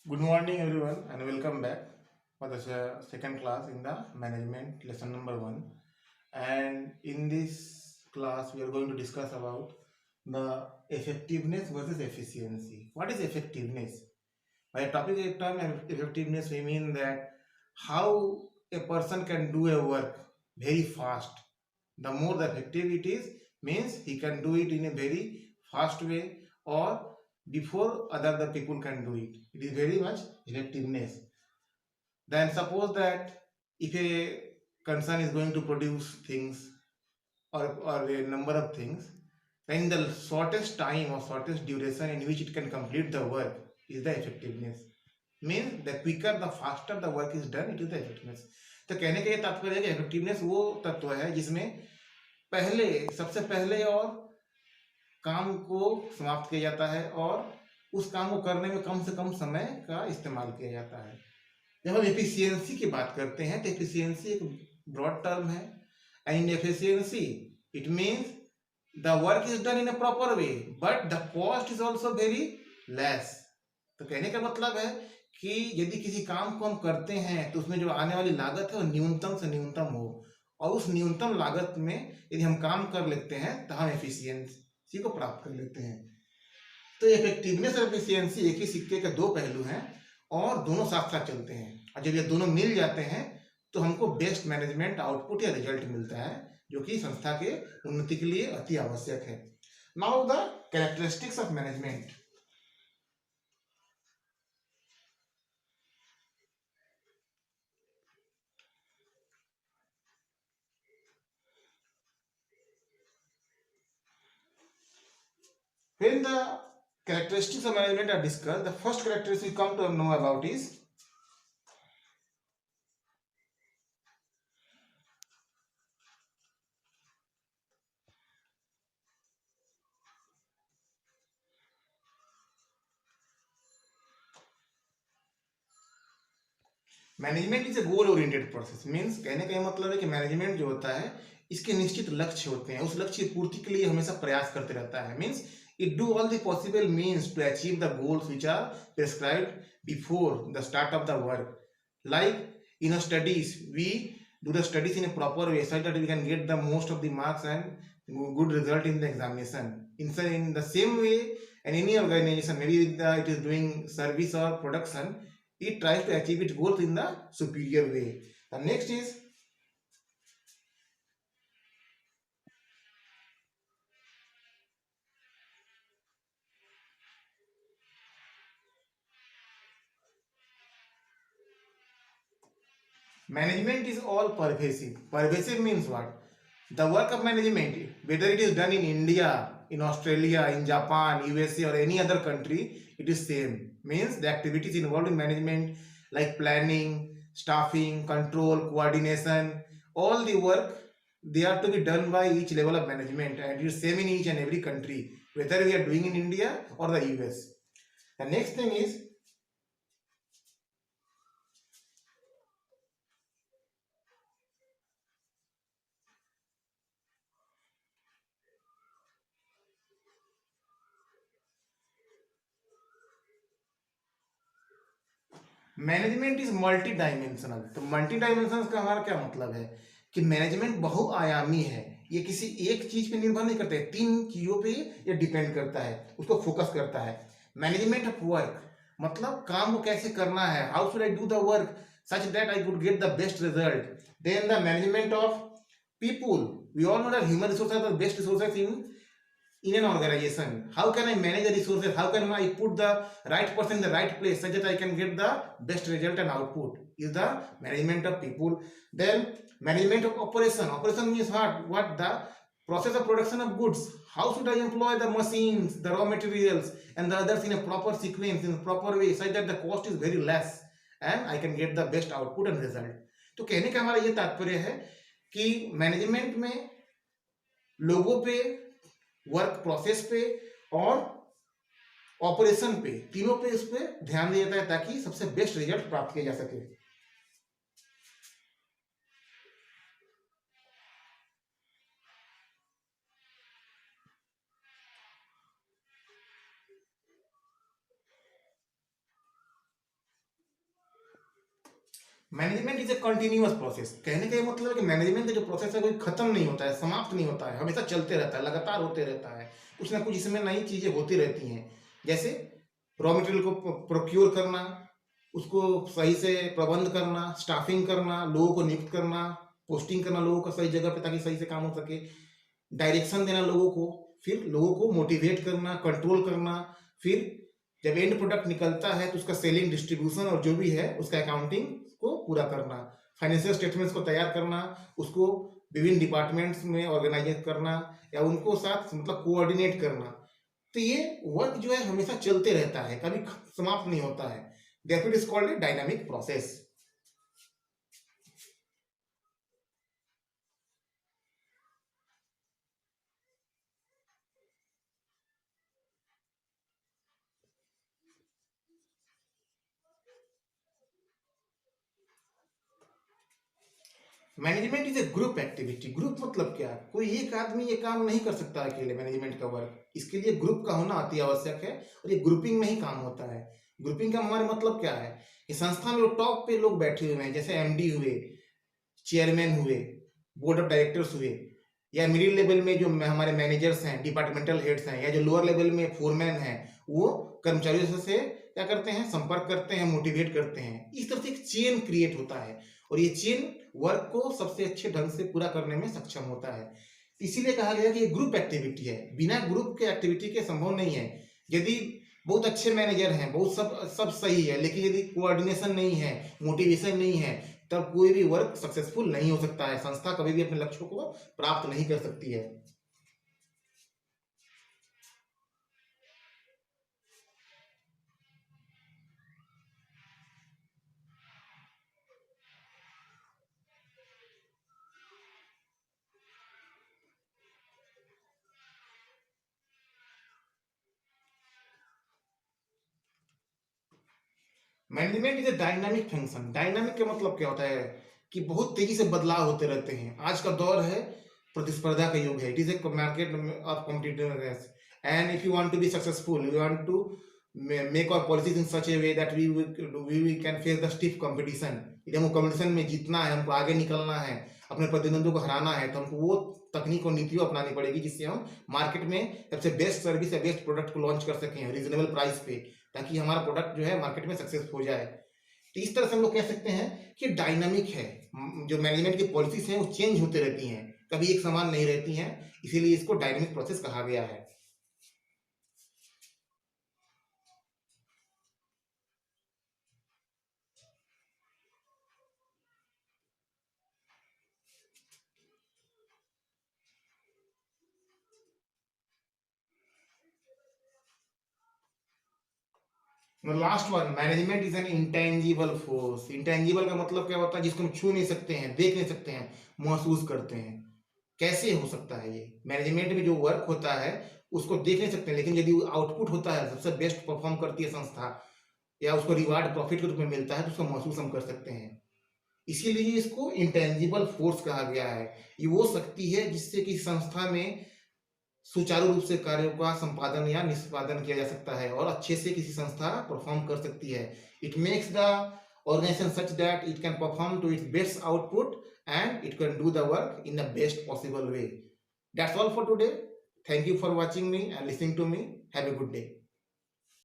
Good morning, everyone, and welcome back for the second class in the management lesson number one. And in this class, we are going to discuss about the effectiveness versus efficiency. What is effectiveness? By a topic of term effectiveness, we mean that how a person can do a work very fast. The more the effective it is, means he can do it in a very fast way or before other people can do it. It is very much effectiveness. Then suppose that if a concern is going to produce things or a number of things, then the shortest time or shortest duration in which it can complete the work is the effectiveness. Means the quicker the faster the work is done, it is the effectiveness. तो कहने का ये तात्पर्य है कि effectiveness वो तत्व है जिसमें पहले सबसे पहले और काम को समाप्त किया जाता है और उस काम को करने में कम से कम समय का इस्तेमाल किया जाता है। जब हम एफिशिएंसी की बात करते हैं तो एफिशिएंसी एक ब्रॉड टर्म है and in efficiency it means the work is done in a proper way but the cost is also very less. तो कहने का मतलब है कि यदि किसी काम को हम करते हैं तो उसमें जो आने वाली लागत है वो न्यूनतम से न्यूनतम हो और उस न्यूनतम लागत में यदि हम काम कर लेते हैं तो हम एफिशिएंसी को प्राप्त कर लेते हैं। तो इफेक्टिवनेस और एफिशिएंसी एक ही सिक्के के दो पहलू हैं और दोनों साथ साथ चलते हैं और जब ये दोनों मिल जाते हैं तो हमको बेस्ट मैनेजमेंट आउटपुट या रिजल्ट मिलता है जो कि संस्था के उन्नति के लिए अति आवश्यक है। Now the characteristics of management. When the characteristics of management are discussed, the first characteristic we come to know about is management is a goal oriented process. Means कहने का मतलब है कि मैनेजमेंट जो होता है इसके निश्चित लक्ष्य होते हैं, उस लक्ष्य की पूर्ति के लिए हमेशा प्रयास करते रहता है। Means it do all the possible means to achieve the goals which are prescribed before the start of the work. Like in studies we do the studies in a proper way so that we can get the most of the marks and good result in the examination. In the same way, and any organization, maybe it is doing service or production, it tries to achieve its goals in the superior way. The next is management is all pervasive. Pervasive means what? The work of management, whether it is done in India, in Australia, in Japan, USA, or any other country, it is same. Means the activities involved in management like planning, staffing, control, coordination, all the work they are to be done by each level of management and it is same in each and every country, whether we are doing in India or the US. The next thing is management is multi dimensional. तो multi dimension का हमारा क्या मतलब है कि management बहुआयामी है, ये किसी एक चीज पे निर्भर नहीं करता है, तीन चीजों पे ये डिपेंड करता है, उसको फोकस करता है। मैनेजमेंट ऑफ वर्क मतलब काम को कैसे करना है, how should I do the work such that I could get the best result. Then the management of people, we all know that human resources are the best resources in an organization. How can I manage the resources? How can I put the right person in the right place such that I can get the best result and output? Is the management of people. Then management of operation. Operation means what? The process of production of goods. How should I employ the machines, the raw materials, and the others in a proper sequence, in a proper way, such that the cost is very less and I can get the best output and result. तो कहने का हमारा ये तात्पर्य है कि management में लोगों पे, वर्क प्रोसेस पे और ऑपरेशन पे, तीनों पे इस पे ध्यान दिया जाता है ताकि सबसे बेस्ट रिजल्ट प्राप्त किया जा सके। Management is a continuous process. कहने का ये मतलब है कि मैनेजमेंट का जो प्रोसेस है कोई खत्म नहीं होता है, समाप्त नहीं होता है, हमेशा चलते रहता है, लगातार होते रहता है। कुछ ना कुछ इसमें नई चीजें होती रहती हैं। जैसे रॉ मटेरियल को प्रोक्योर करना, उसको सही से प्रबंध करना, स्टाफिंग करना, लोगों को नियुक्त करना, पोस्टिंग करना लोगों को सही जगह पे ताकि सही से काम हो सके, डायरेक्शन देना लोगों को, फिर लोगों को मोटिवेट करना, कंट्रोल करना, फिर जब एंड प्रोडक्ट निकलता है तो उसका सेलिंग, डिस्ट्रीब्यूशन और जो भी है उसका अकाउंटिंग को पूरा करना, फाइनेंशियल स्टेटमेंट्स को तैयार करना, उसको विभिन्न डिपार्टमेंट्स में ऑर्गेनाइज करना या उनको साथ मतलब कोऑर्डिनेट करना। तो ये वर्क जो है हमेशा चलते रहता है, कभी समाप्त नहीं होता है। Therefore it is called a dynamic process. Management is a group activity. Group मतलब क्या है? कोई एक आदमी ये काम नहीं कर सकता अकेले मैनेजमेंट का वर्क, इसके लिए ग्रुप का होना अति आवश्यक है और ये ग्रुपिंग में ही काम होता है। ग्रुपिंग का हमारा मतलब क्या है कि संस्था में टॉप पे लोग बैठे हुए हैं, जैसे एमडी हुए, चेयरमैन हुए, बोर्ड ऑफ डायरेक्टर्स हुए, या मिडिल लेवल में जो हमारे मैनेजर्स हैं, डिपार्टमेंटल हेड्स हैं, या जो लोअर लेवल में फोरमैन हैं, वो कर्मचारियों से क्या करते हैं, संपर्क करते हैं, मोटिवेट करते हैं। इस तरह से एक चेन क्रिएट होता है और ये चेन वर्क को सबसे अच्छे ढंग से पूरा करने में सक्षम होता है। इसीलिए कहा गया कि ये ग्रुप एक्टिविटी है, बिना ग्रुप के एक्टिविटी के संभव नहीं है। यदि बहुत अच्छे मैनेजर हैं, बहुत सब सही है, लेकिन यदि कोऑर्डिनेशन नहीं है, मोटिवेशन नहीं है, तब कोई भी वर्क सक्सेसफुल नहीं हो सकता है। संस्था कभी भी अपने लक्ष्यों को प्राप्त नहीं कर सकती है। Management is a dynamic function. Dynamic का मतलब क्या होता है कि बहुत तेजी से बदलाव होते रहते हैं। आज का दौर है, प्रतिस्पर्धा का युग है। It is a market of competitiveness and if you want to be successful, you want to make our policies in such a way that we can face the stiff competition. यदि हमको कंपटीशन में जीतना है, हमको आगे निकलना है, अपने प्रतिद्वंदियों को हराना है, तो हमको वो तकनीक और नीतियों अपनानी पड़ेगी जिससे हम मार्केट में सबसे बेस्ट सर्विस या बेस्ट प्रोडक्ट को लॉन्च कर सकें रीजनेबल प्राइस पे, ताकि हमारा प्रोडक्ट जो है मार्केट में सक्सेस हो जाए। तो इस तरह से हम लोग कह सकते हैं कि डायनामिक है। जो मैनेजमेंट की पॉलिसीज हैं वो चेंज होते रहती हैं, कभी एक समान नहीं रहती हैं, इसीलिए इसको डायनामिक प्रोसेस कहा गया है। Last one, management is an intangible force. Intangible का मतलब क्या होता है? जिसको हम छू नहीं सकते हैं, देख नहीं सकते हैं, महसूस करते हैं। कैसे हो सकता है ये? मैनेजमेंट में जो वर्क होता है उसको देख नहीं सकते हैं, लेकिन यदि आउटपुट होता है, सबसे बेस्ट परफॉर्म करती है संस्था या उसको रिवार्ड प्रॉफिट के रूप में मिलता है, तो उसको महसूस हम कर सकते हैं। इसीलिए इसको इंटेंजिबल फोर्स कहा गया है। ये वो शक्ति है जिससे कि संस्था में सुचारू रूप से कार्यों का संपादन या निष्पादन किया जा सकता है और अच्छे से किसी संस्था परफॉर्म कर सकती है। It makes the organization such that it can perform to its best output and it can do the work in the best possible way. That's all for today. Thank you for watching me and listening to me. Have a good day.